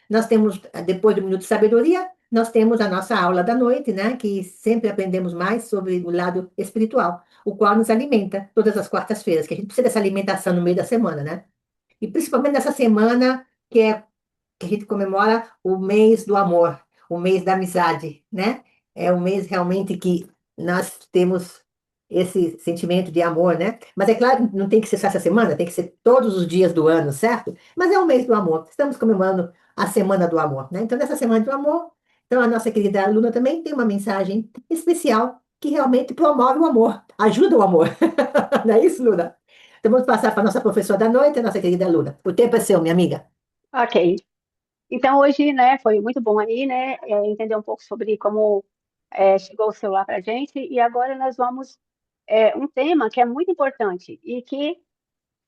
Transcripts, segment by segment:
Nós temos, depois do Minuto de Sabedoria, nós temos a nossa aula da noite, né? Que sempre aprendemos mais sobre o lado espiritual, o qual nos alimenta todas as quartas-feiras, que a gente precisa dessa alimentação no meio da semana, né? E principalmente nessa semana que a gente comemora o mês do amor, o mês da amizade, né? É um mês realmente que nós temos esse sentimento de amor, né? Mas é claro, não tem que ser só essa semana, tem que ser todos os dias do ano, certo? Mas é o mês do amor. Estamos comemorando a Semana do Amor, né? Então, nessa Semana do Amor, então a nossa querida aluna também tem uma mensagem especial que realmente promove o amor, ajuda o amor. Não é isso, Luna? Então, vamos passar para a nossa professora da noite, a nossa querida Luna. O tempo é seu, minha amiga. Ok. Então, hoje, né, foi muito bom aí, né, entender um pouco sobre como chegou o celular para a gente. E agora nós vamos, um tema que é muito importante e que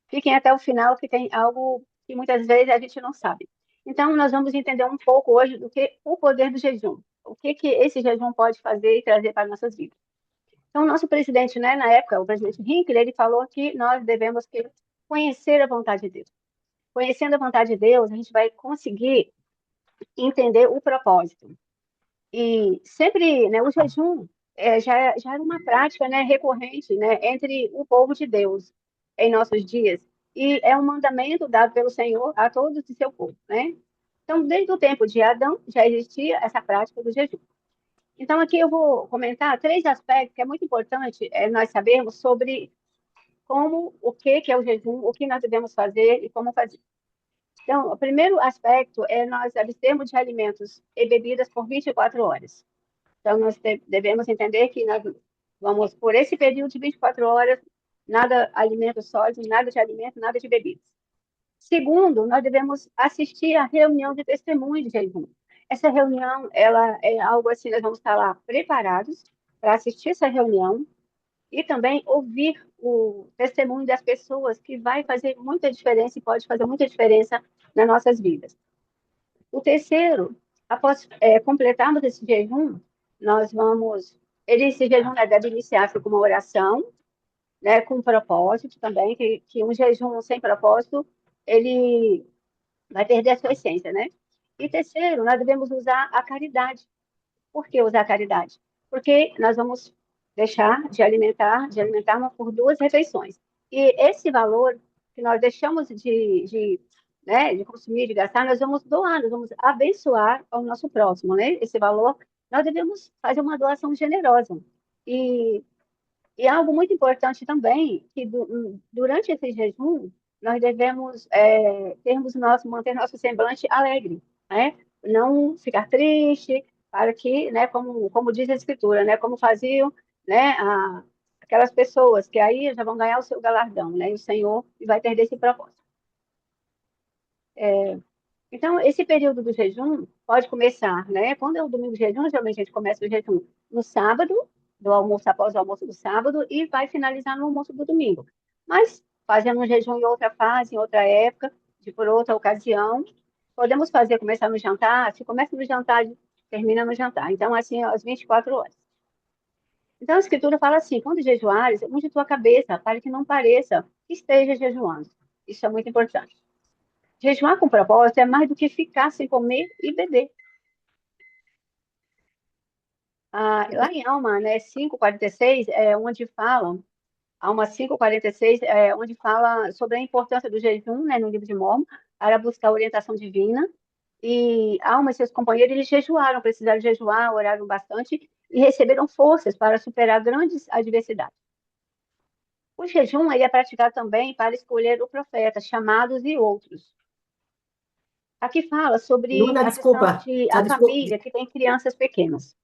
fiquem até o final, que tem algo que muitas vezes a gente não sabe. Então, nós vamos entender um pouco hoje do que o poder do jejum. O que que esse jejum pode fazer e trazer para nossas vidas. Então, o nosso presidente, né, na época, o presidente Hinckley, ele falou que nós devemos conhecer a vontade de Deus. Conhecendo a vontade de Deus, a gente vai conseguir entender o propósito. E sempre, né, o jejum já era uma prática, né, recorrente, né, entre o povo de Deus em nossos dias. E é um mandamento dado pelo Senhor a todos de seu povo, né? Então, desde o tempo de Adão, já existia essa prática do jejum. Então, aqui eu vou comentar três aspectos que é muito importante nós sabermos sobre como, o que é o jejum, o que nós devemos fazer e como fazer. Então, o primeiro aspecto é nós abstermos de alimentos e bebidas por 24 horas. Então, nós devemos entender que nós vamos, por esse período de 24 horas, nada alimento sólido, nada de alimento, nada de bebidas. Segundo, nós devemos assistir à reunião de testemunhos de jejum. Essa reunião, ela é algo assim, nós vamos estar lá preparados para assistir essa reunião e também ouvir o testemunho das pessoas, que vai fazer muita diferença e pode fazer muita diferença nas nossas vidas. O terceiro, após completarmos esse jejum, nós vamos. Esse jejum, né, deve iniciar-se com uma oração, né, com um propósito também, que um jejum sem propósito, ele vai perder a sua essência, né? E terceiro, nós devemos usar a caridade. Por que usar a caridade? Porque nós vamos deixar de alimentar por duas refeições. E esse valor que nós deixamos né, de consumir, de gastar, nós vamos doar, nós vamos abençoar ao nosso próximo, né? Esse valor, nós devemos fazer uma doação generosa. E, e algo muito importante também, que durante esse jejum, nós devemos manter nosso semblante alegre, né? Não ficar triste, para que, né, como diz a Escritura, né, como faziam, né, aquelas pessoas que aí já vão ganhar o seu galardão, né, e o Senhor vai ter desse propósito. Então, esse período do jejum pode começar, né? Quando é o domingo de jejum, geralmente a gente começa o jejum no sábado, do almoço, após o almoço do sábado, e vai finalizar no almoço do domingo. Mas, fazendo um jejum em outra fase, em outra época, por outra ocasião, podemos fazer, começar no jantar, se começa no jantar, termina no jantar. Então, assim, às 24 horas. Então, a Escritura fala assim: quando jejuares, unge tua cabeça, para que não pareça que esteja jejuando. Isso é muito importante. Jejuar com propósito é mais do que ficar sem comer e beber. Lá em Alma, né, 5:46, onde fala, Alma 5:46, onde fala sobre a importância do jejum, né, no livro de Mórmon, para buscar orientação divina. E Alma e seus companheiros, eles jejuaram, precisaram jejuar, oraram bastante e receberam forças para superar grandes adversidades. O jejum ele é praticado também para escolher o profeta, chamados e outros. Aqui fala sobre Luna, a questão desculpa. de Só a desculpa. família que tem crianças pequenas.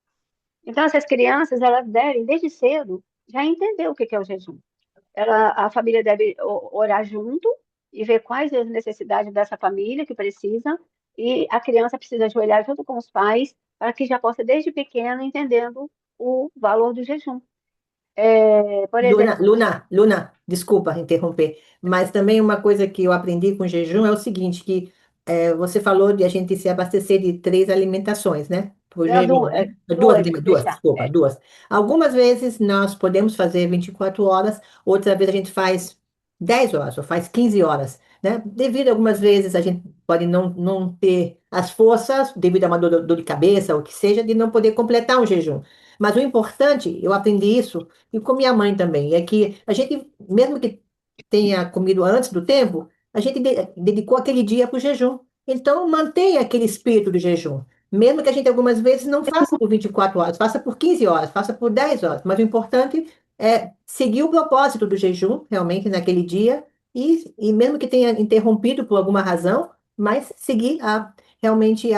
Então, essas crianças, elas devem, desde cedo, já entender o que é o jejum. A família deve orar junto e ver quais as necessidades dessa família que precisa, e a criança precisa ajoelhar junto com os pais, para que já possa, desde pequena, entendendo o valor do jejum. Por Luna, exemplo, Luna, Luna, desculpa interromper, mas também uma coisa que eu aprendi com jejum é o seguinte, que você falou de a gente se abastecer de três alimentações, né? Por não, jejum, duas, né? duas, Duas, deixar. desculpa, duas. Algumas vezes nós podemos fazer 24 horas, outra vez a gente faz 10 horas, ou faz 15 horas. né? Devido algumas vezes a gente pode não ter as forças, devido a uma dor de cabeça, ou o que seja, de não poder completar um jejum. Mas o importante, eu aprendi isso, e com minha mãe também, é que a gente, mesmo que tenha comido antes do tempo, a gente dedicou aquele dia para o jejum. Então, mantenha aquele espírito do jejum. Mesmo que a gente algumas vezes não faça por 24 horas, faça por 15 horas, faça por 10 horas. Mas o importante é seguir o propósito do jejum, realmente, naquele dia, e mesmo que tenha interrompido por alguma razão, mas seguir realmente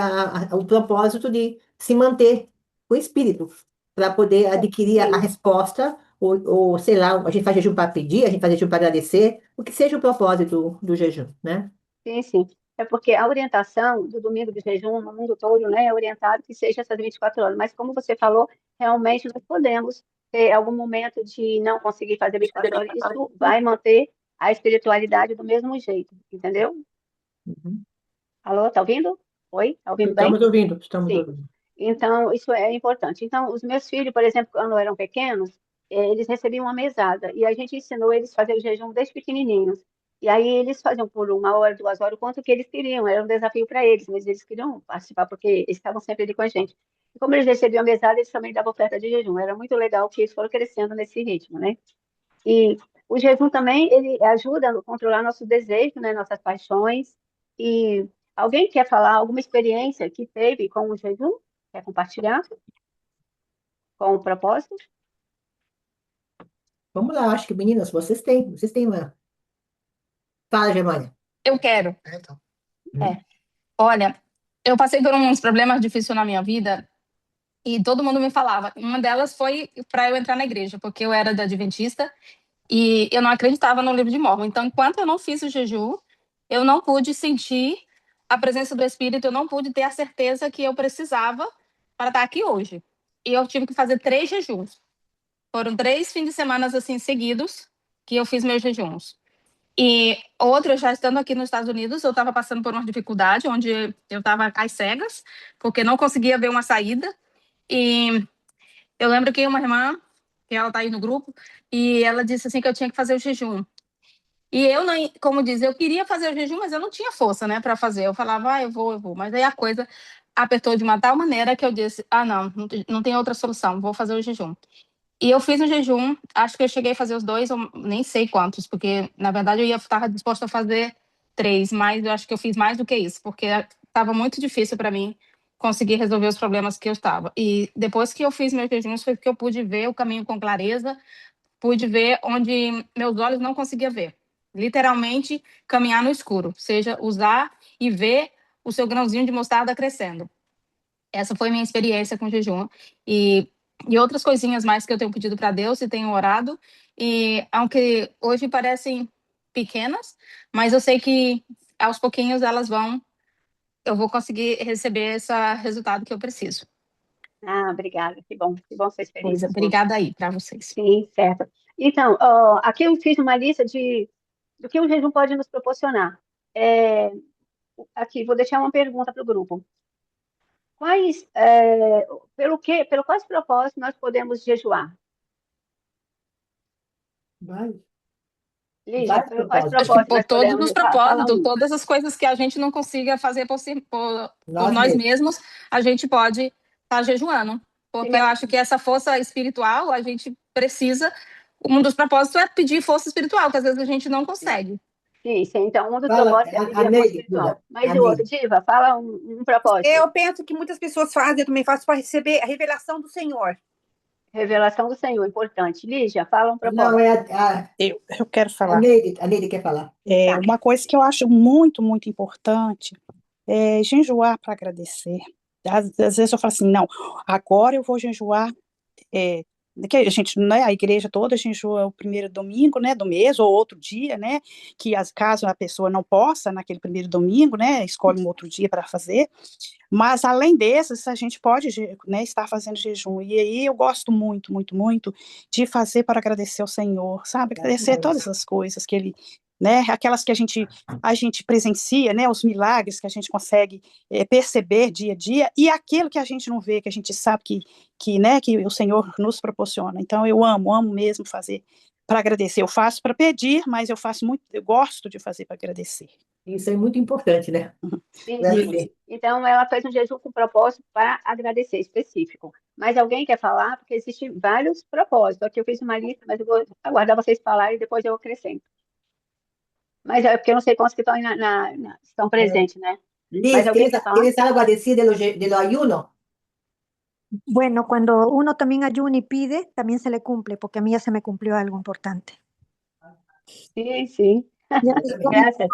o propósito de se manter o espírito, para poder adquirir a Sim, resposta, ou sei lá, a gente faz jejum para pedir, a gente faz jejum para agradecer, o que seja o propósito do jejum, né? sim, sim. É porque a orientação do domingo de jejum no mundo todo, né, é orientado que seja essas 24 horas. Mas como você falou, realmente nós podemos ter algum momento de não conseguir fazer 24 horas. Isso vai manter a espiritualidade do mesmo jeito, entendeu? Uhum. Alô, tá ouvindo? Oi, tá ouvindo bem? Estamos ouvindo, estamos Sim. ouvindo. Então, isso é importante. Então, os meus filhos, por exemplo, quando eram pequenos, eles recebiam uma mesada e a gente ensinou eles a fazer o jejum desde pequenininhos. E aí eles faziam por 1 hora, 2 horas, o quanto que eles queriam. Era um desafio para eles, mas eles queriam participar porque eles estavam sempre ali com a gente. E como eles recebiam a mesada, eles também davam oferta de jejum. Era muito legal que eles foram crescendo nesse ritmo, né? E o jejum também, ele ajuda a controlar nossos desejos, né, nossas paixões. E alguém quer falar alguma experiência que teve com o jejum? Quer compartilhar com o propósito? Vamos lá, acho que meninas, vocês têm uma. Fala, Germânia. Eu quero. Hum? É. Olha, eu passei por uns problemas difíceis na minha vida e todo mundo me falava. Uma delas foi para eu entrar na igreja, porque eu era da Adventista e eu não acreditava no livro de Mórmon. Então, enquanto eu não fiz o jejum, eu não pude sentir a presença do Espírito, eu não pude ter a certeza que eu precisava para estar aqui hoje. E eu tive que fazer 3 jejuns. Foram 3 fins de semana assim seguidos que eu fiz meus jejuns. E outra, já estando aqui nos Estados Unidos, eu estava passando por uma dificuldade onde eu estava às cegas, porque não conseguia ver uma saída. E eu lembro que uma irmã, que ela está aí no grupo, e ela disse assim que eu tinha que fazer o jejum. E eu, não, como diz, eu queria fazer o jejum, mas eu não tinha força, né, para fazer. Eu falava, eu vou, eu vou. Mas aí a coisa apertou de uma tal maneira que eu disse, não, não tem outra solução, vou fazer o jejum. E eu fiz o jejum, acho que eu cheguei a fazer os dois, ou nem sei quantos, porque na verdade eu ia estar disposta a fazer 3, mas eu acho que eu fiz mais do que isso, porque estava muito difícil para mim conseguir resolver os problemas que eu estava. E depois que eu fiz meus jejuns, foi que eu pude ver o caminho com clareza, pude ver onde meus olhos não conseguiam ver. Literalmente, caminhar no escuro, seja usar e ver o seu grãozinho de mostarda crescendo. Essa foi minha experiência com o jejum. E outras coisinhas mais que eu tenho pedido para Deus e tenho orado. E aunque hoje parecem pequenas, mas eu sei que aos pouquinhos eu vou conseguir receber esse resultado que eu preciso. Ah, obrigada. Que bom sua Pois, experiência sua. obrigada aí para vocês. Sim, certo. Então, aqui eu fiz uma lista do que o jejum pode nos proporcionar. É, aqui, vou deixar uma pergunta para o grupo. Pelo quais propósitos nós podemos jejuar? Vários, Lígia, vários pelo quais Acho que propósitos por nós todos podemos os jejuar? Fala propósitos, um. todas as coisas que a gente não consiga fazer por nós nós mesmos. mesmos, a gente pode estar jejuando. Sim, Porque eu mas, acho que essa força espiritual, a gente precisa. Um dos propósitos é pedir força espiritual, que às vezes a gente não consegue. sim, sim. Então, um dos Fala, propósitos é a pedir a força Neide, Duda, espiritual. Mas a o outro, Neide. Diva, fala um propósito. Eu penso que muitas pessoas fazem, eu também faço para receber a revelação do Senhor. Revelação do Senhor, importante. Lígia, fala um Não, propósito. Eu quero a falar. Neide quer falar. Tá. Uma coisa que eu acho muito, muito importante é jejuar para agradecer. Às vezes eu falo assim, não, agora eu vou jejuar, é, que a gente, né, a igreja toda jejua o primeiro domingo, né, do mês, ou outro dia, né, que caso a pessoa não possa naquele primeiro domingo, né, escolhe um outro dia para fazer, mas além desses, a gente pode, né, estar fazendo jejum, e aí eu gosto muito, muito, muito de fazer para agradecer ao Senhor, sabe, agradecer todas as coisas que Ele, né, aquelas que a gente presencia, né, os milagres que a gente consegue perceber dia a dia, e aquilo que a gente não vê, que a gente sabe né, que o Senhor nos proporciona. Então eu amo mesmo fazer para agradecer. Eu faço para pedir, mas eu faço muito, eu gosto de fazer para agradecer. Isso é muito importante, né? Entendi. Então, ela fez um jejum com propósito para agradecer específico. Mas alguém quer falar? Porque existem vários propósitos. Aqui eu fiz uma lista, mas eu vou aguardar vocês falarem e depois eu acrescento. Mas é porque eu não sei quantos que estão, estão presentes, né? Mas Liz, alguém quer falar? ¿tienes algo a decir de lo ayuno? Bueno, cuando uno también ayuna y pide, también se le cumple, porque a mí ya se me cumplió algo importante. Sim, sim. Ya les Graças.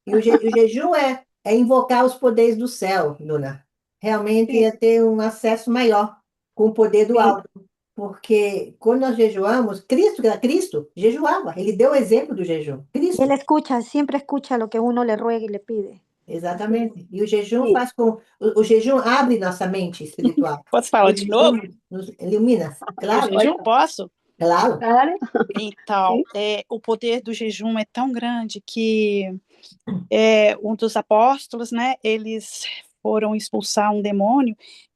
E o jejum é invocar os poderes do céu, Luna. Realmente é Sim, ter um acesso maior com o poder do sim. alto. Porque quando nós jejuamos, Cristo jejuava. Ele deu o exemplo do jejum. Y Cristo. él escucha, siempre escucha lo que uno le ruega y le pide. Exatamente. E o jejum Sim. faz com. O jejum abre nossa mente espiritual. Posso O falar de novo? jejum nos ilumina. Do Claro, jejum? Posso? claro. Claro. Então, Sim. o poder do jejum é tão grande que um dos apóstolos, né, eles foram expulsar um demônio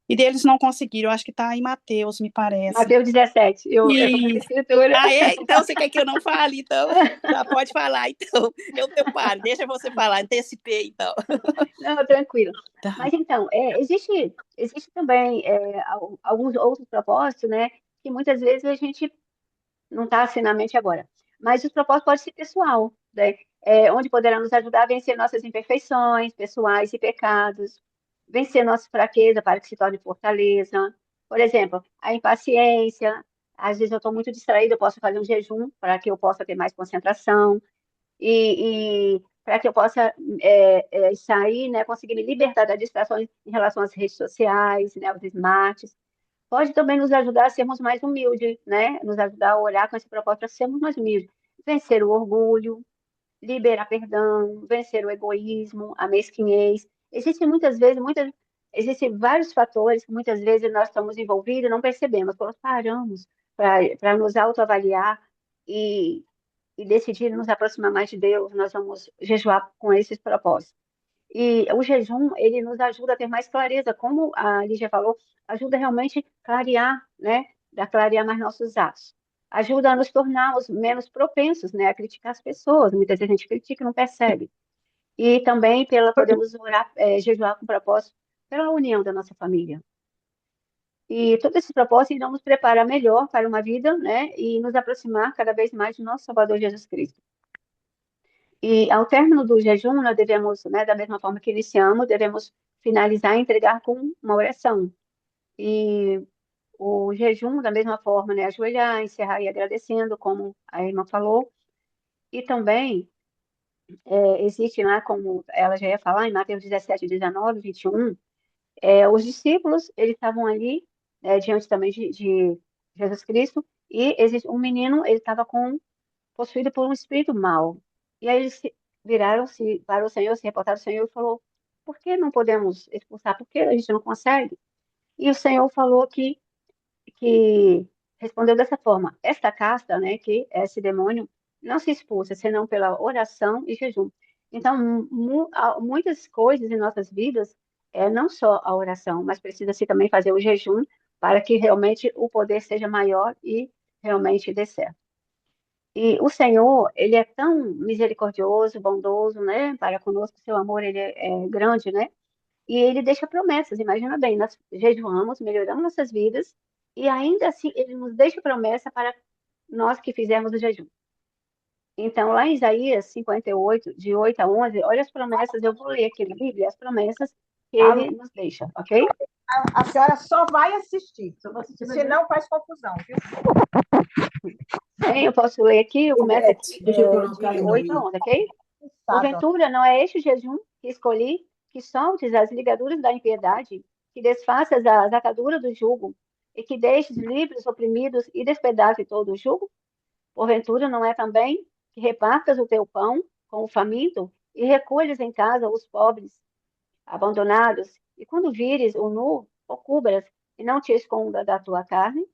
e deles não conseguiram. Eu acho que está em Mateus, me parece. Mateus 17. Eu estou com essa E escritura. então você quer que eu não fale? Então, tá, pode falar. Então, eu paro, deixa você falar, antecipei, então. Não, tranquilo. Tá. Mas então, existe também alguns outros propósitos, né? Que muitas vezes a gente não está assim na mente agora. Mas os propósitos podem ser pessoal, né? Onde poderá nos ajudar a vencer nossas imperfeições pessoais e pecados, vencer nossa fraqueza para que se torne fortaleza. Por exemplo, a impaciência. Às vezes eu estou muito distraída, eu posso fazer um jejum para que eu possa ter mais concentração e para que eu possa sair, né, conseguir me libertar das distrações em relação às redes sociais, né, aos smarts. Pode também nos ajudar a sermos mais humildes, né? Nos ajudar a orar com esse propósito para sermos mais humildes. Vencer o orgulho, liberar perdão, vencer o egoísmo, a mesquinhez. Existem vários fatores que muitas vezes nós estamos envolvidos e não percebemos. Quando paramos para nos autoavaliar e, e decidir nos aproximar mais de Deus, nós vamos jejuar com esses propósitos. E o jejum, ele nos ajuda a ter mais clareza, como a Lígia falou, ajuda realmente a clarear, né? A clarear mais nossos atos. Ajuda a nos tornarmos menos propensos, né? A criticar as pessoas. Muitas vezes a gente critica e não percebe. E também podemos orar, jejuar com propósito pela união da nossa família. E todos esses propósitos irão nos preparar melhor para uma vida, né? E nos aproximar cada vez mais do nosso Salvador Jesus Cristo. E ao término do jejum, nós devemos, né, da mesma forma que iniciamos, devemos finalizar e entregar com uma oração. E o jejum, da mesma forma, né, ajoelhar, encerrar e agradecendo, como a irmã falou. E também existe lá, como ela já ia falar, em Mateus 17, 19, 21, os discípulos, eles estavam ali, diante também de Jesus Cristo, e existe um menino, ele estava possuído por um espírito mau. E aí eles viraram-se para o Senhor, se reportaram ao Senhor e falou: por que não podemos expulsar? Por que a gente não consegue? E o Senhor falou que respondeu dessa forma: esta casta, né, que é esse demônio, não se expulsa senão pela oração e jejum. Então, muitas coisas em nossas vidas não só a oração, mas precisa-se também fazer o jejum para que realmente o poder seja maior e realmente dê certo. E o Senhor, ele é tão misericordioso, bondoso, né, para conosco, seu amor, ele é grande, né? E ele deixa promessas, imagina bem, nós jejuamos, melhoramos nossas vidas, e ainda assim ele nos deixa promessa para nós que fizermos o jejum. Então, lá em Isaías 58, de 8 a 11, olha as promessas, eu vou ler aqui na Bíblia, as promessas que ele nos deixa, ok? A senhora só vai assistir, senão faz confusão, viu? Eu posso ler aqui, eu começo aqui Deixa eu colocar de aí 8 a 11, ok? Sábado. Porventura, não é este o jejum que escolhi, que soltes as ligaduras da impiedade, que desfaças as ataduras do jugo, e que deixes livres os oprimidos e despedaces todo o jugo? Porventura, não é também que repartas o teu pão com o faminto e recolhes em casa os pobres, abandonados, e quando vires o nu, o cubras, e não te esconda da tua carne?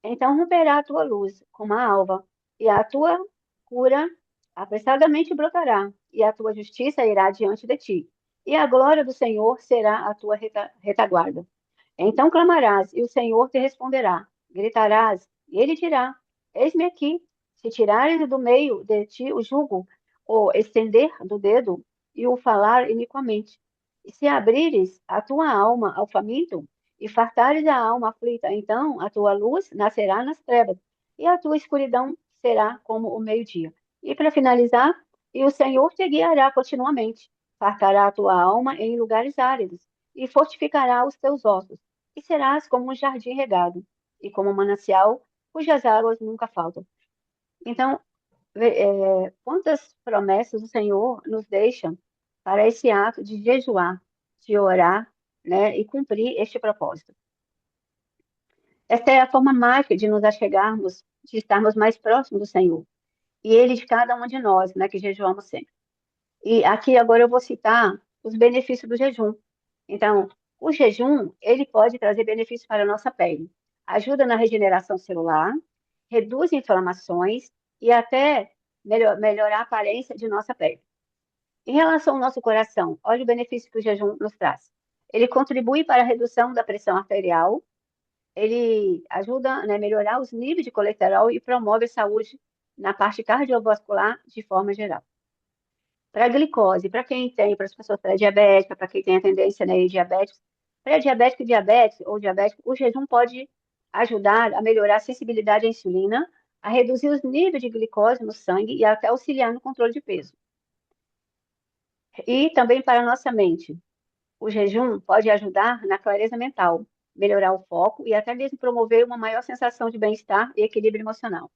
Então romperá a tua luz como a alva, e a tua cura apressadamente brotará, e a tua justiça irá diante de ti, e a glória do Senhor será a tua retaguarda. Então clamarás, e o Senhor te responderá. Gritarás, e ele dirá: eis-me aqui. Se tirares do meio de ti o jugo, o estender do dedo e o falar iniquamente, e se abrires a tua alma ao faminto e fartares a alma aflita, então a tua luz nascerá nas trevas e a tua escuridão será como o meio-dia. E para finalizar, e o Senhor te guiará continuamente, fartará a tua alma em lugares áridos e fortificará os teus ossos, e serás como um jardim regado e como um manancial cujas águas nunca faltam. Então, quantas promessas o Senhor nos deixa para esse ato de jejuar, de orar, né, e cumprir este propósito. Esta é a forma mágica de nos achegarmos, de estarmos mais próximos do Senhor. E Ele de cada um de nós, né, que jejuamos sempre. E aqui agora eu vou citar os benefícios do jejum. Então, o jejum, ele pode trazer benefícios para a nossa pele. Ajuda na regeneração celular, reduz inflamações e até melhorar a aparência de nossa pele. Em relação ao nosso coração, olha o benefício que o jejum nos traz. Ele contribui para a redução da pressão arterial, ele ajuda, né, a melhorar os níveis de colesterol e promove a saúde na parte cardiovascular de forma geral. Para a glicose, para quem tem, para as pessoas pré-diabéticas, para quem tem a tendência, né, diabéticos, pré-diabético e diabetes ou diabético, o jejum pode ajudar a melhorar a sensibilidade à insulina, a reduzir os níveis de glicose no sangue e até auxiliar no controle de peso. E também para a nossa mente. O jejum pode ajudar na clareza mental, melhorar o foco e até mesmo promover uma maior sensação de bem-estar e equilíbrio emocional.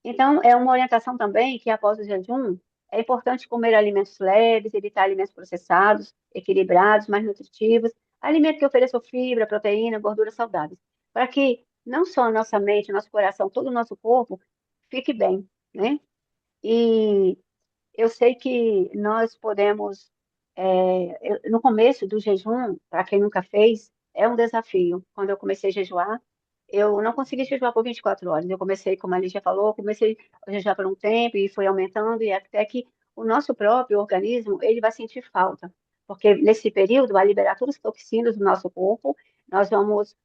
Então, é uma orientação também que, após o jejum, é importante comer alimentos leves, evitar alimentos processados, equilibrados, mais nutritivos, alimentos que ofereçam fibra, proteína, gorduras saudáveis, para que não só a nossa mente, nosso coração, todo o nosso corpo fique bem, né? E eu sei que nós podemos, no começo do jejum, para quem nunca fez, é um desafio. Quando eu comecei a jejuar, eu não consegui jejuar por 24 horas. Eu comecei, como a Lígia falou, comecei a jejuar por um tempo e foi aumentando, e até que o nosso próprio organismo, ele vai sentir falta. Porque nesse período vai liberar todas as toxinas do nosso corpo, nós vamos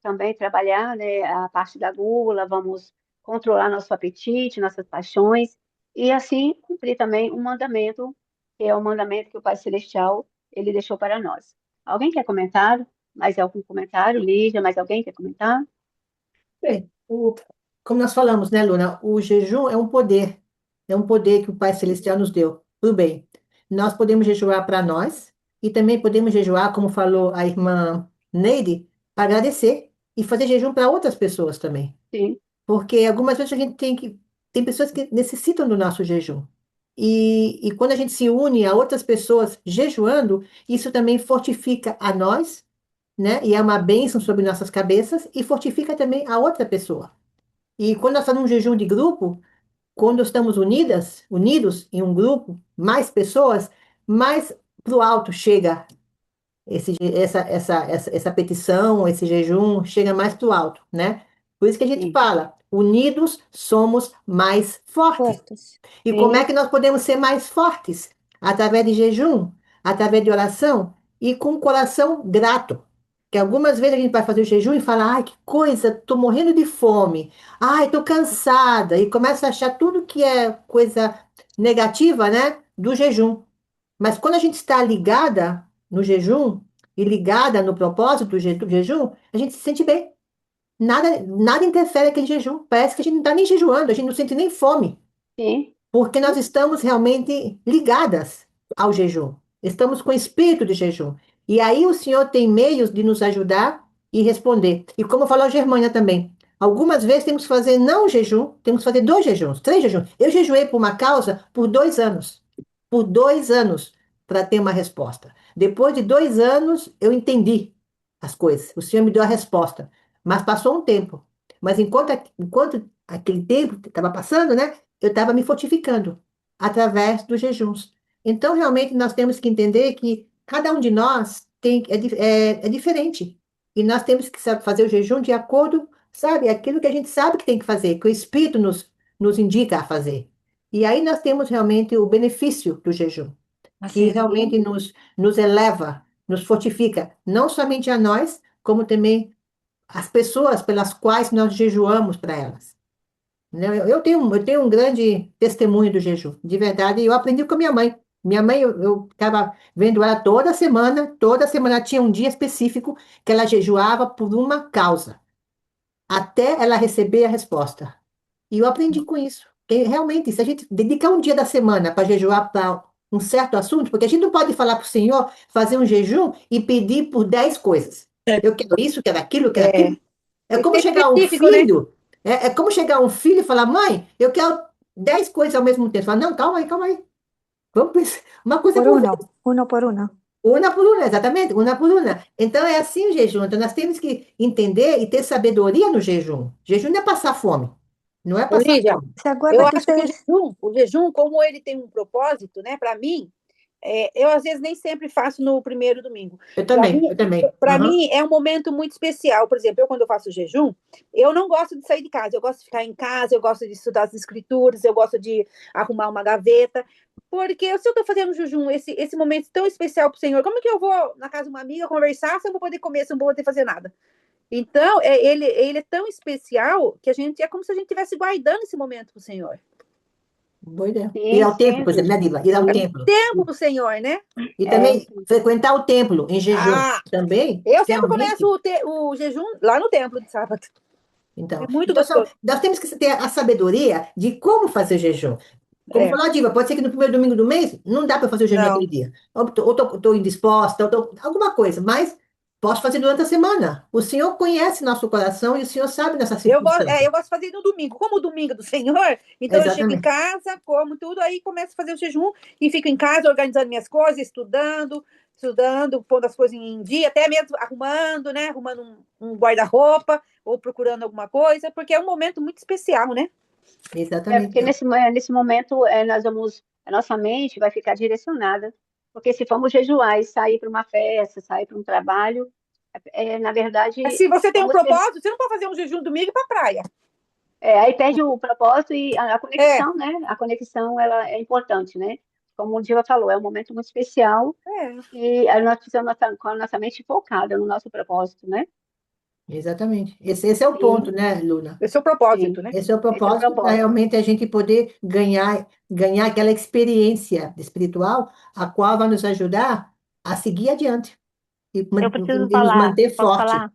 também trabalhar, né, a parte da gula, vamos controlar nosso apetite, nossas paixões, e assim cumprir também um mandamento, que é o mandamento que o Pai Celestial, ele deixou para nós. Alguém quer comentar? Mais algum comentário? Lígia, mais alguém quer comentar? Bem, como nós falamos, né, Luna, o jejum é um poder que o Pai Celestial nos deu, para o bem. Nós podemos jejuar para nós e também podemos jejuar, como falou a irmã Neide, para agradecer e fazer jejum para outras pessoas também. Sim, Porque algumas vezes a gente tem pessoas que necessitam do nosso jejum. E quando a gente se une a outras pessoas jejuando, isso também fortifica a nós, né? E é uma bênção sobre nossas cabeças e fortifica também a outra pessoa. E quando nós fazemos um jejum de grupo, quando estamos unidos em um grupo, mais pessoas, mais pro alto chega essa petição, esse jejum, chega mais pro alto, né? Por isso que a gente sim, fala, unidos somos mais fortes. Fuertes. E como é sim, que nós podemos ser mais fortes? Através de jejum, através de oração e com o coração grato. Que algumas vezes a gente vai fazer o jejum e fala, ai, que coisa, tô morrendo de fome. Ai, tô cansada. E começa a achar tudo que é coisa negativa, né? Do jejum. Mas quando a gente está ligada no jejum e ligada no propósito do jejum, a gente se sente bem. Nada interfere aquele jejum. Parece que a gente não está nem jejuando, a gente não sente nem fome sim, porque nós estamos realmente ligadas ao jejum. Estamos com espírito de jejum. E aí o Senhor tem meios de nos ajudar e responder. E como falou a Germânia também, algumas vezes temos que fazer não um jejum, temos que fazer 2 jejuns, 3 jejuns. Eu jejuei por uma causa por 2 anos. Por 2 anos, para ter uma resposta. Depois de 2 anos, eu entendi as coisas. O Senhor me deu a resposta. Mas passou um tempo. Mas enquanto aquele tempo estava passando, né? Eu estava me fortificando através dos jejuns. Então, realmente, nós temos que entender que cada um de nós é diferente. E nós temos que fazer o jejum de acordo, sabe, aquilo que a gente sabe que tem que fazer, que o Espírito nos indica a fazer. E aí nós temos realmente o benefício do jejum, que Así es. realmente nos eleva, nos fortifica, não somente a nós, como também as pessoas pelas quais nós jejuamos para elas. Né? Eu tenho um grande testemunho do jejum, de verdade, e eu aprendi com a minha mãe. Minha mãe, eu estava vendo ela toda semana tinha um dia específico que ela jejuava por uma causa, até ela receber a resposta. E eu aprendi com isso. Que realmente, se a gente dedicar um dia da semana para jejuar para um certo assunto, porque a gente não pode falar para o Senhor fazer um jejum e pedir por 10 coisas. Eu quero isso, quero aquilo, eu quero É, aquilo. É Tem que como ser chegar um específico, né? filho, é como chegar um filho e falar, mãe, eu quero 10 coisas ao mesmo tempo. Fala, não, calma aí. Vamos pensar, uma coisa Por por vez. uno por uno. Uma por uma, exatamente, uma por uma. Então é assim o jejum. Então nós temos que entender e ter sabedoria no jejum. Jejum não é passar fome. Não é Ô, passar Lídia, fome. ¿Se eu acuerda que acho que ustedes, o jejum, como ele tem um propósito, né, para mim, eu às vezes nem sempre faço no primeiro domingo. Eu Para também, mim, eu também. para Aham. mim é um momento muito especial. Por exemplo, eu quando eu faço jejum, eu não gosto de sair de casa, eu gosto de ficar em casa, eu gosto de estudar as escrituras, eu gosto de arrumar uma gaveta, porque se eu estou fazendo jejum, esse momento tão especial para o Senhor, como que eu vou na casa de uma amiga conversar se eu não vou poder comer, se eu não vou poder fazer nada? Então, ele é tão especial que a gente é como se a gente estivesse guardando esse momento para o Senhor. Boa ideia. Ir Sim, ao templo, sim, por exemplo, né, Dila? Ir ao templo. Tempo para o Senhor, né? E é, também frequentar o templo em jejum. Ah, Também, eu sempre começo realmente. o jejum lá no templo de sábado. É Então, muito então gostoso. nós temos que ter a sabedoria de como fazer jejum. Como É, falou a Diva, pode ser que no primeiro domingo do mês não dá para fazer o jejum naquele não. dia. Ou estou indisposta, alguma coisa, mas posso fazer durante a semana. O Senhor conhece nosso coração e o Senhor sabe nessas Eu circunstâncias. gosto de fazer no domingo. Como o domingo do Senhor, então eu chego em Exatamente. casa, como tudo, aí começo a fazer o jejum e fico em casa organizando minhas coisas, estudando, pondo as coisas em dia, até mesmo arrumando, né? Arrumando um guarda-roupa ou procurando alguma coisa, porque é um momento muito especial, né? Exatamente. porque nesse momento a nossa mente vai ficar direcionada. Porque se formos jejuar e sair para uma festa, sair para um trabalho, na Mas verdade, se você tem um vamos ter, propósito, você não pode fazer um jejum domingo e ir pra praia. aí perde o propósito e a É, conexão, né? A conexão ela é importante, né? Como o Diva falou, é um momento muito especial é. e nós precisamos estar com a nossa mente focada no nosso propósito, né? Exatamente. Esse é o E ponto, né, Luna? Esse é o propósito, sim, né? Esse é o esse é o propósito para propósito. realmente a gente poder ganhar aquela experiência espiritual, a qual vai nos ajudar a seguir adiante e, Eu preciso e nos falar. manter Posso forte. falar?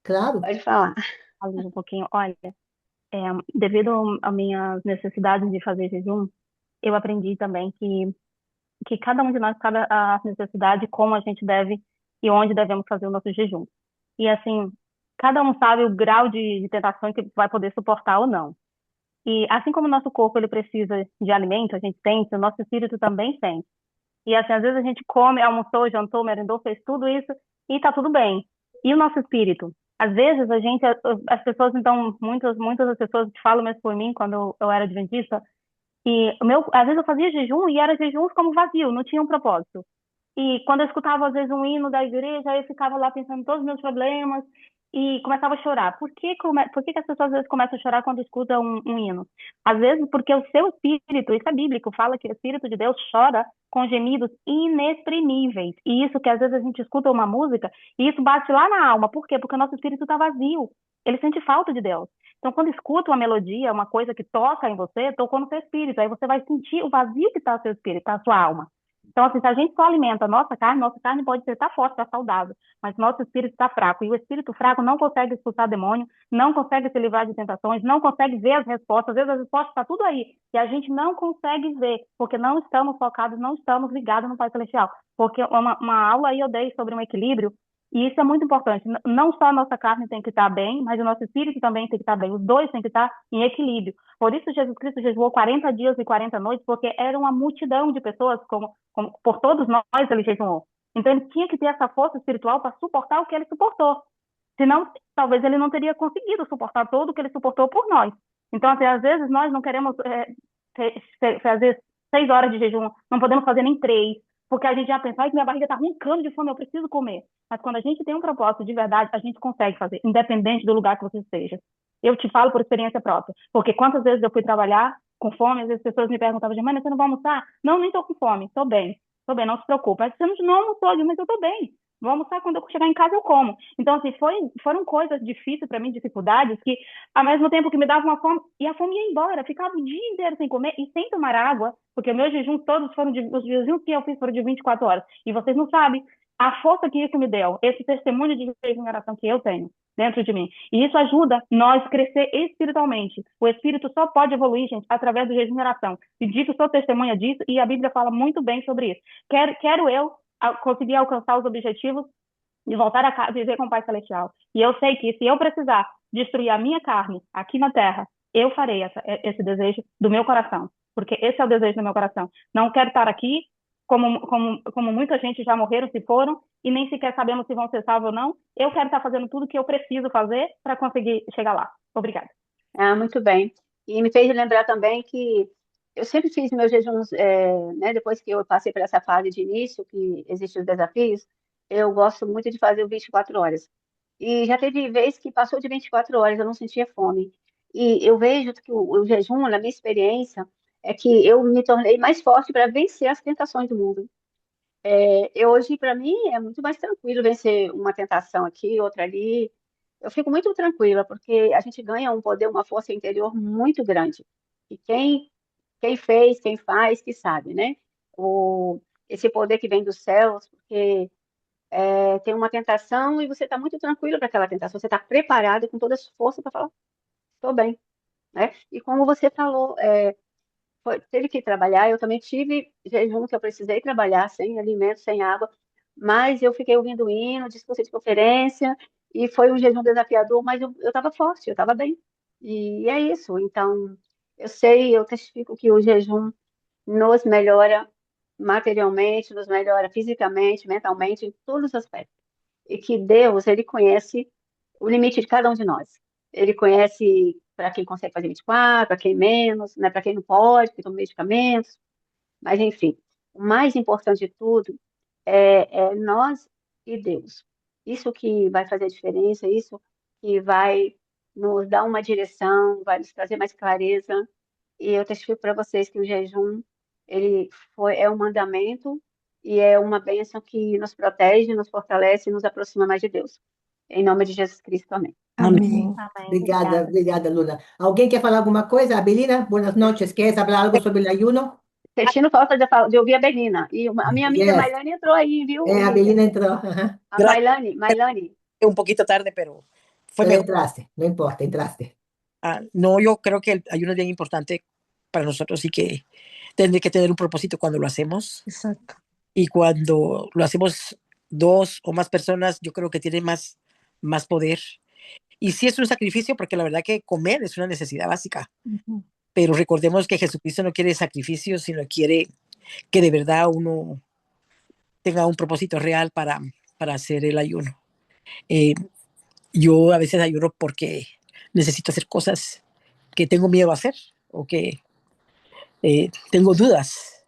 Claro, Pode falar. Ali um pouquinho. Olha, é, devido às minhas necessidades de fazer jejum, eu aprendi também que cada um de nós sabe a necessidade, como a gente deve e onde devemos fazer o nosso jejum. E assim, cada um sabe o grau de tentação que vai poder suportar ou não. E assim como o nosso corpo ele precisa de alimento, a gente sente, o nosso espírito também sente. E assim, às vezes a gente come, almoçou, jantou, merendou, fez tudo isso e tá tudo bem. E o nosso espírito? Às vezes a gente, as pessoas, então, muitas das pessoas falam mesmo por mim, quando eu era adventista, e às vezes eu fazia jejum e era jejum como vazio, não tinha um propósito. E quando eu escutava, às vezes, um hino da igreja, eu ficava lá pensando em todos os meus problemas e começava a chorar. Por que que as pessoas, às vezes, começam a chorar quando escutam um hino? Às vezes, porque o seu espírito, isso é bíblico, fala que o Espírito de Deus chora com gemidos inexprimíveis. E isso que, às vezes, a gente escuta uma música e isso bate lá na alma. Por quê? Porque o nosso espírito está vazio. Ele sente falta de Deus. Então, quando escuta uma melodia, uma coisa que toca em você, tocou no seu espírito. Aí você vai sentir o vazio que está no seu espírito, está a sua alma. Então, assim, se a gente só alimenta a nossa carne pode estar forte, estar saudável, mas nosso espírito está fraco. E o espírito fraco não consegue expulsar demônio, não consegue se livrar de tentações, não consegue ver as respostas. Às vezes as respostas estão tudo aí e a gente não consegue ver, porque não estamos focados, não estamos ligados no Pai Celestial. Porque uma aula aí eu dei sobre um equilíbrio, e isso é muito importante. Não só a nossa carne tem que estar bem, mas o nosso espírito também tem que estar bem. Os dois têm que estar em equilíbrio. Por isso Jesus Cristo jejuou 40 dias e 40 noites, porque era uma multidão de pessoas, como por todos nós ele jejuou. Então ele tinha que ter essa força espiritual para suportar o que ele suportou. Senão, talvez ele não teria conseguido suportar tudo o que ele suportou por nós. Então, assim, às vezes nós não queremos fazer 6 horas de jejum, não podemos fazer nem 3, porque a gente já pensa, ai, que minha barriga está roncando de fome, eu preciso comer. Mas quando a gente tem um propósito de verdade, a gente consegue fazer, independente do lugar que você esteja. Eu te falo por experiência própria, porque quantas vezes eu fui trabalhar com fome, às vezes as pessoas me perguntavam, mãe, você não vai almoçar? Não, nem estou com fome, estou bem, não se preocupe. Mas você não almoçou, mas eu estou bem. Vou almoçar, quando eu chegar em casa eu como. Então, assim, foram coisas difíceis para mim, dificuldades, que ao mesmo tempo que me dava uma fome, e a fome ia embora, ficava o dia inteiro sem comer e sem tomar água, porque meus jejuns todos os jejuns que eu fiz foram de 24 horas. E vocês não sabem a força que isso me deu, esse testemunho de regeneração que eu tenho dentro de mim. E isso ajuda nós a crescer espiritualmente. O espírito só pode evoluir, gente, através da regeneração. E dito, sou testemunha disso, e a Bíblia fala muito bem sobre isso. Quero eu conseguir alcançar os objetivos de voltar a casa e viver com o Pai Celestial. E eu sei que se eu precisar destruir a minha carne aqui na terra, eu farei esse desejo do meu coração, porque esse é o desejo do meu coração. Não quero estar aqui como muita gente já morreram, se foram, e nem sequer sabemos se vão ser salvos ou não. Eu quero estar fazendo tudo que eu preciso fazer para conseguir chegar lá. Obrigada. Muito bem. E me fez lembrar também que eu sempre fiz meus jejuns, né, depois que eu passei por essa fase de início, que existem os desafios, eu gosto muito de fazer o 24 horas. E já teve vez que passou de 24 horas, eu não sentia fome. E eu vejo que o jejum, na minha experiência, é que eu me tornei mais forte para vencer as tentações do mundo. Hoje, para mim, é muito mais tranquilo vencer uma tentação aqui, outra ali. Eu fico muito tranquila, porque a gente ganha um poder, uma força interior muito grande. E quem fez, quem faz, que sabe, né? Esse poder que vem dos céus, porque tem uma tentação e você está muito tranquilo para aquela tentação. Você está preparado com toda a sua força para falar, estou bem, né? E como você falou, teve que trabalhar, eu também tive jejum que eu precisei trabalhar sem alimento, sem água, mas eu fiquei ouvindo hino, discurso de conferência, e foi um jejum desafiador, mas eu estava forte, eu estava bem. E é isso. Então, eu testifico que o jejum nos melhora materialmente, nos melhora fisicamente, mentalmente, em todos os aspectos. E que Deus, ele conhece o limite de cada um de nós. Ele conhece para quem consegue fazer 24, para quem menos, né, para quem não pode, que toma medicamentos. Mas, enfim, o mais importante de tudo é nós e Deus. Isso que vai fazer a diferença, isso que vai nos dar uma direção, vai nos trazer mais clareza. E eu testifico para vocês que o jejum, é um mandamento e é uma bênção que nos protege, nos fortalece e nos aproxima mais de Deus. Em nome de Jesus Cristo, amém. Amén. Obrigada, Luna. ¿Alguien quiere falar alguna cosa? Abelina, buenas noches. ¿Quieres hablar algo sobre el ayuno? Sentindo falta de ouvir a Belina. E a minha amiga Yes. Mailane entrou aí, viu? A Olivia? Abelina entró. Ajá. A Mailane. Un poquito tarde, pero fue Pero mejor. entraste, no importa, entraste. No, yo creo que el ayuno es bien importante para nosotros y que tiene que tener un propósito cuando lo hacemos. Exacto. Y cuando lo hacemos 2 o más personas, yo creo que tiene más poder. Y sí es un sacrificio porque la verdad que comer es una necesidad básica. Ujú. Pero recordemos que Jesucristo no quiere sacrificios, sino quiere que de verdad uno tenga un propósito real para hacer el ayuno. Yo a veces ayuno porque necesito hacer cosas que tengo miedo a hacer o que tengo dudas.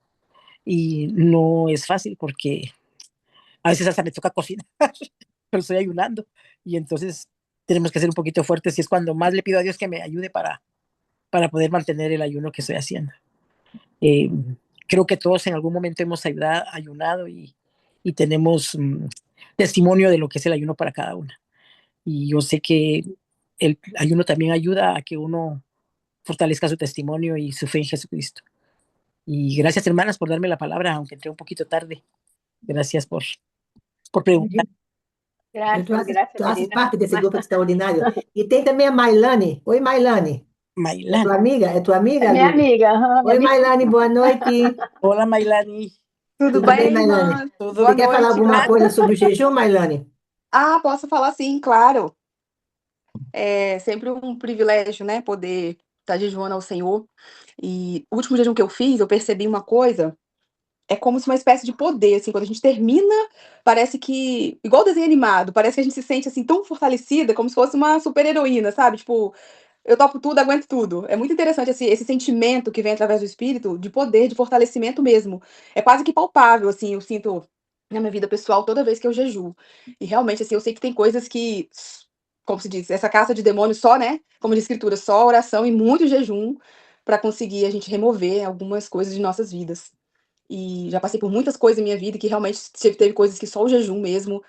Y no es fácil porque a veces hasta me toca cocinar, pero estoy ayunando. Y entonces tenemos que ser un poquito fuertes y es cuando más le pido a Dios que me ayude para poder mantener el ayuno que estoy haciendo. Creo que todos en algún momento hemos ayunado y tenemos testimonio de lo que es el ayuno para cada una. Y yo sé que el ayuno también ayuda a que uno fortalezca su testimonio y su fe en Jesucristo. Y gracias, hermanas, por darme la palabra, aunque entré un poquito tarde. Gracias por preguntar. Tú haces parte de ese grupo extraordinario. Y tem também a Mailane. Oi, Mailane. Mailane. É tua amiga? Minha amiga. Oi, Mailane, boa noite. Olá, Mailane. Tudo bem, Mailane? irmã? Você quer falar alguma coisa sobre o jejum, Mailane? Posso falar sim, claro. É sempre um privilégio, né, poder estar jejuando ao Senhor. E o último jejum que eu fiz, eu percebi uma coisa, é como se uma espécie de poder, assim, quando a gente termina, parece que, igual desenho animado, parece que a gente se sente, assim, tão fortalecida, como se fosse uma super-heroína, sabe? Tipo, eu topo tudo, aguento tudo. É muito interessante esse sentimento que vem através do Espírito, de poder, de fortalecimento mesmo. É quase que palpável, assim, eu sinto na minha vida pessoal toda vez que eu jejuo. E realmente, assim, eu sei que tem coisas que, como se diz, essa caça de demônios só, né? Como diz a Escritura, só oração e muito jejum para conseguir a gente remover algumas coisas de nossas vidas. e já passei por muitas coisas em minha vida que realmente teve coisas que só o jejum mesmo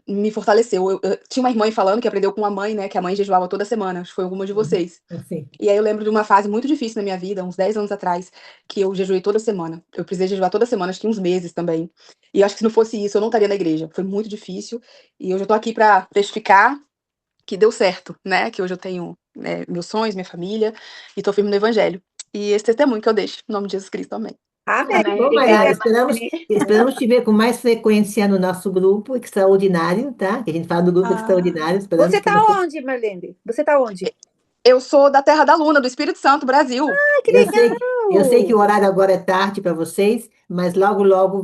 me fortaleceu. Eu tinha uma irmã falando que aprendeu com a mãe, né, que a mãe jejuava toda semana, acho que foi alguma de vocês. Assim. E aí eu lembro de uma fase muito difícil na minha vida, uns 10 anos atrás, que eu jejuei toda semana. Eu precisei jejuar toda semana, acho que uns meses também. E eu acho que se não fosse isso, eu não estaria na igreja. Foi muito difícil. E hoje eu tô aqui para testificar que deu certo, né? Que hoje eu tenho meus sonhos, minha família, e tô firme no evangelho. E esse testemunho que eu deixo, em nome de Jesus Cristo, amém. Amém. Amém. Bom, Marina, Obrigada, esperamos te ver com mais frequência no nosso grupo extraordinário, tá? Que a gente fala do grupo extraordinário. Esperamos Você que tá você... onde, Marlene? Você tá onde? Eu sou da Terra da Luna, do Espírito Santo, Brasil. Ah, que Eu sei que o legal! horário agora é tarde para vocês, mas logo, logo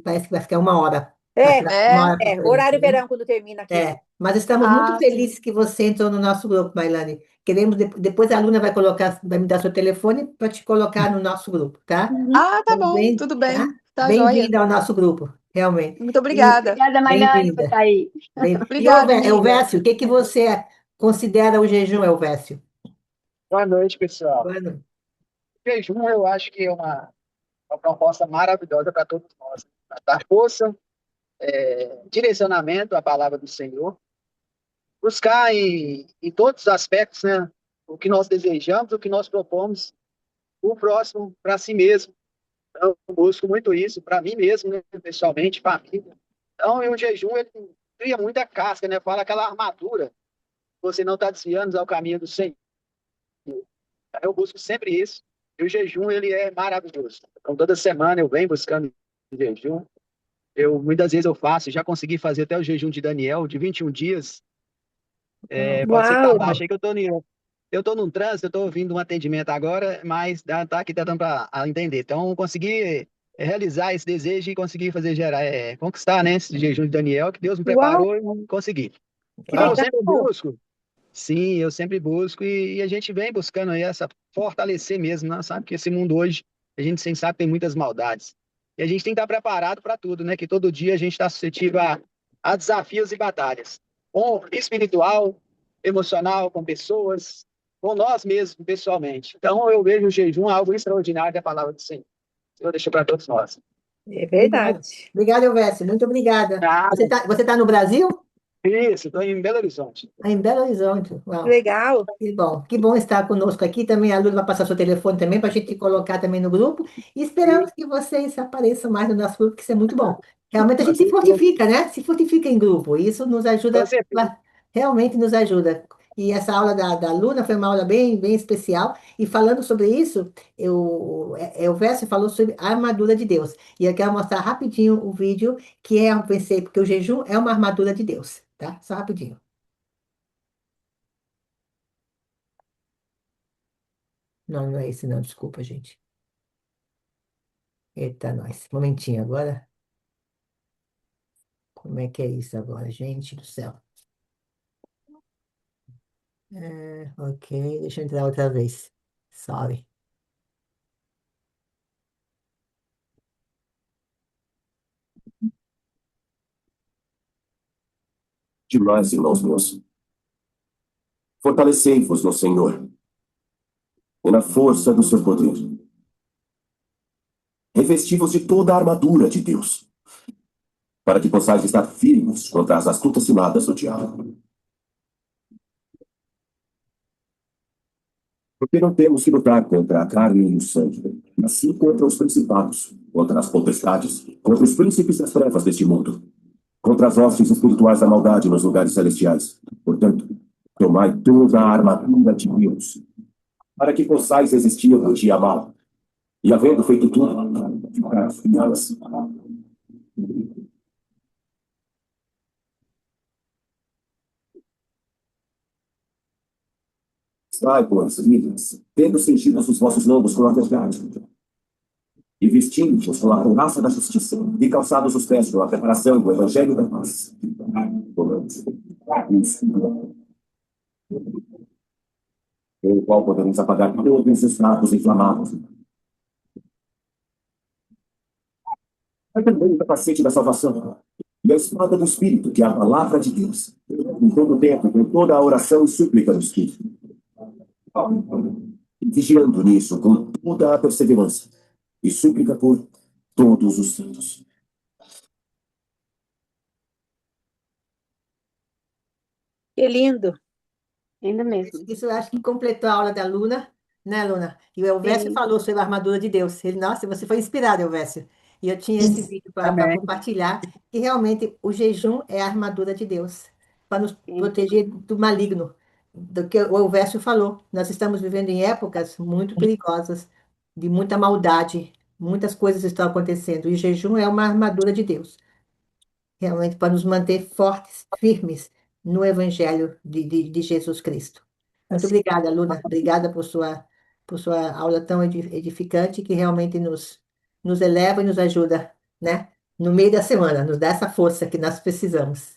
parece que vai ficar uma hora. Vai ficar uma hora para Horário frente, né? verão quando termina aqui. Mas estamos muito sim. felizes que você entrou no nosso grupo, Mailane. Queremos, depois a Luna vai me dar seu telefone para te colocar no nosso grupo, tá? Tá Então, bom, tudo bem. Tá joia. Bem-vinda ao nosso grupo, realmente. Muito obrigada. Obrigada, Mailane, por Bem-vinda. estar aí. Obrigada, amiga. Elvésio, o que você considera o jejum, Elvésio? Boa noite, pessoal. Boa noite. O jejum, eu acho que é uma proposta maravilhosa para todos nós. Pra dar força, direcionamento à palavra do Senhor, buscar em todos os aspectos, né, o que nós desejamos, o que nós propomos, o próximo para si mesmo. Então, eu busco muito isso para mim mesmo, né, pessoalmente, família. Então, o jejum, ele cria muita casca, né, fala aquela armadura, você não está desviando ao caminho do Senhor. Eu busco sempre isso. E o jejum, ele é maravilhoso. Então, toda semana eu venho buscando jejum. Muitas vezes eu faço, já consegui fazer até o jejum de Daniel, de 21 dias. Pode ser que tá baixo aí que eu tô num trânsito, eu tô ouvindo um atendimento agora, mas tá aqui, tá dando para entender. Então, eu consegui realizar esse desejo e consegui conquistar, né, esse jejum de Daniel, que Deus me preparou e consegui. Então, eu sempre busco. Sim, eu sempre busco e a gente vem buscando aí fortalecer mesmo, né? Sabe que esse mundo hoje, a gente sempre sabe que tem muitas maldades. E a gente tem que estar preparado para tudo, né? Que todo dia a gente está suscetível a desafios e batalhas. Com espiritual, emocional, com pessoas, com nós mesmos, pessoalmente. Então, eu vejo o jejum algo extraordinário da palavra do Senhor. O Senhor deixou para todos nós. É verdade. Obrigada, Elvésio. Muito obrigada. Você tá no Brasil? Isso, estou em Belo Horizonte. Em Belo Horizonte. Uau. Legal. Que bom estar conosco aqui. Também a Lula vai passar seu telefone também para a gente colocar também no grupo. E esperamos que vocês apareçam mais no nosso grupo, que isso é muito bom. Realmente a gente se fortifica, né? Se fortifica em grupo. Isso nos ajuda, realmente nos ajuda. E essa aula da Luna foi uma aula bem, bem especial. E falando sobre isso, o Verso falou sobre a armadura de Deus. E eu quero mostrar rapidinho o vídeo, eu pensei, porque o jejum é uma armadura de Deus, tá? Só rapidinho. Não, não é esse não, desculpa, gente. Eita, nós. Momentinho agora. Como é que é isso agora, gente do céu? Ok, deixa eu entrar outra vez. Sorry. Demais, irmãos meus. Fortalecei-vos no Senhor e na força do seu poder. Revesti-vos de toda a armadura de Deus, para que possais estar firmes contra as astutas ciladas do diabo. Porque não temos que lutar contra a carne e o sangue, mas sim contra os principados, contra as potestades, contra os príncipes das trevas deste mundo, contra as hostes espirituais da maldade nos lugares celestiais. Portanto, tomai toda a armadura de Deus, para que possais resistir no dia mau. E havendo feito tudo, ficar firmes. Estai, pois, livres, tendo cingido os vossos lombos com a verdade, e vestindo-vos com a couraça da justiça, e calçados os pés com a preparação do evangelho da paz. Pelo qual podemos apagar todos os pratos inflamados. É também o capacete da salvação, e a espada do Espírito, que é a palavra de Deus, em todo o tempo, com toda a oração e súplica do Espírito. Vigiando nisso com toda a perseverança e súplica por todos os santos. Que lindo. Ainda mesmo. Isso eu acho que completou a aula da Luna, né, Luna? E o Elvésio Sim. falou sobre a armadura de Deus. Ele, nossa, você foi inspirado, Elvésio. E eu tinha esse vídeo para Amém. compartilhar, que realmente o jejum é a armadura de Deus, para nos Sim. proteger do maligno, do que o Elvésio falou. Nós estamos vivendo em épocas muito perigosas, de muita maldade, muitas coisas estão acontecendo, e o jejum é uma armadura de Deus, realmente para nos manter fortes, firmes no Evangelho de Jesus Cristo. Muito Así. obrigada, Luna. Obrigada por sua aula tão edificante, que realmente nos eleva e nos ajuda, né? No meio da semana, nos dá essa força que nós precisamos.